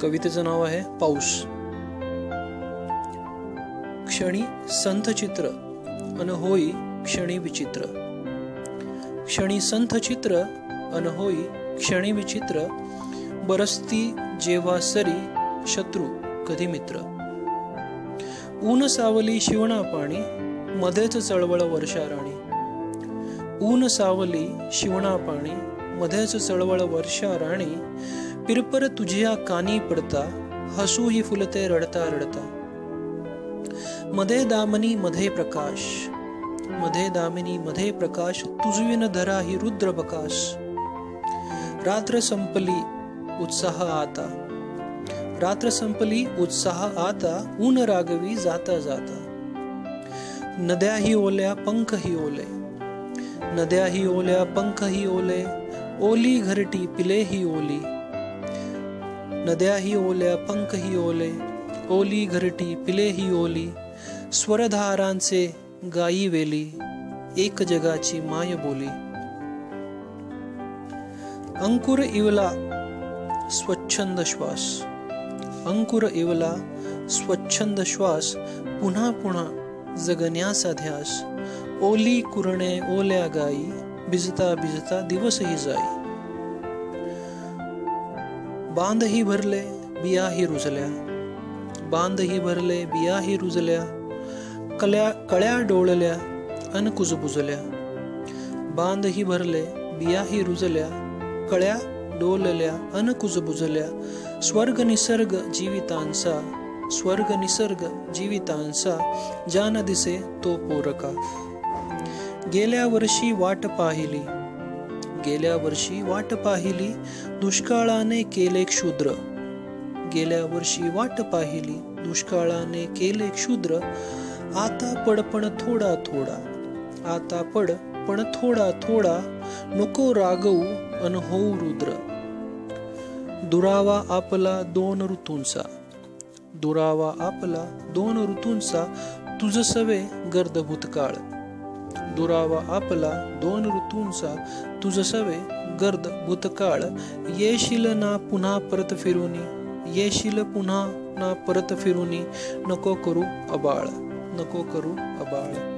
कवितेचं नाव आहे पाऊस. क्षणी संथ चित्र अन होई क्षणी विचित्र. क्षणी संथ चित्र अन होई क्षणी विचित्र. बरसती जेव्हा सरी शत्रू कधी मित्र. ऊन सावली शिवणा पाणी मध्येच चळवळ वर्षा राणी. ऊन सावली शिवणा पाणी मध्येच चळवळ वर्षा राणी. पिरपर तुझ्या कानी पडता हसू ही फुलते रडता रडता. मध्ये दामिनी मध्ये प्रकाश मध्ये दामिनी मध्ये प्रकाश. तुझविन धरा ही रुद्र बकाश. रात्र संपली उत्साह आता रात्र संपली उत्साह आता. ऊन रागवी जाता जाता. नद्याही ओल्या पंखही ओले नद्याही ओल्या पंखही ओले. ओली घरटी पिलेही ओली. नद्याही ओल्या पंखही ओले. ओली घरटी पिलेही ओली. स्वरधारांचे गायी वेली एक जगाची माय बोली. अंकुर इवला स्वच्छंद श्वास अंकुर इवला स्वच्छंद श्वास. पुन्हा पुन्हा जगण्याचा ध्यास. ओली कुरणे ओल्या गायी भिजता भिजता दिवसही जाई. बांधही भरले बियाही रुजल्या बांधही भरले बियाही रुजल्या. कळ्या डोळल्या अन कुजबुजल्या. बांधही भरले बियाही रुजल्या. कळ्या डोलल्या अन कुजबुजल्या. स्वर्ग निसर्ग जीवितांचा स्वर्ग निसर्ग जीवितांचा. जान दिसे तो पोरका. गेल्या वर्षी वाट पाहिली गेल्या वर्षी वाट पाहिली. दुष्काळाने केले क्षुद्र गेल्या वर्षी वाट पाहिली. दुष्काळाने केले क्षुद्र. आता पड पण थोडा थोडा आता पड पण थोडा थोडा. नको रागवू अन होऊ रुद्र. दुरावा आपला दोन ऋतूंचा दुरावा आपला दोन ऋतूंचा. तुझ सवे गर्द भूतकाळ. दुरावा आपला दोन ऋतूंचा. तुझ सवे गर्द भूतकाळ. येशील ना पुन्हा परत फिरूनी येशील पुन्हा ना परत फिरूनी. नको करू अबाळ नको करू अबाळ.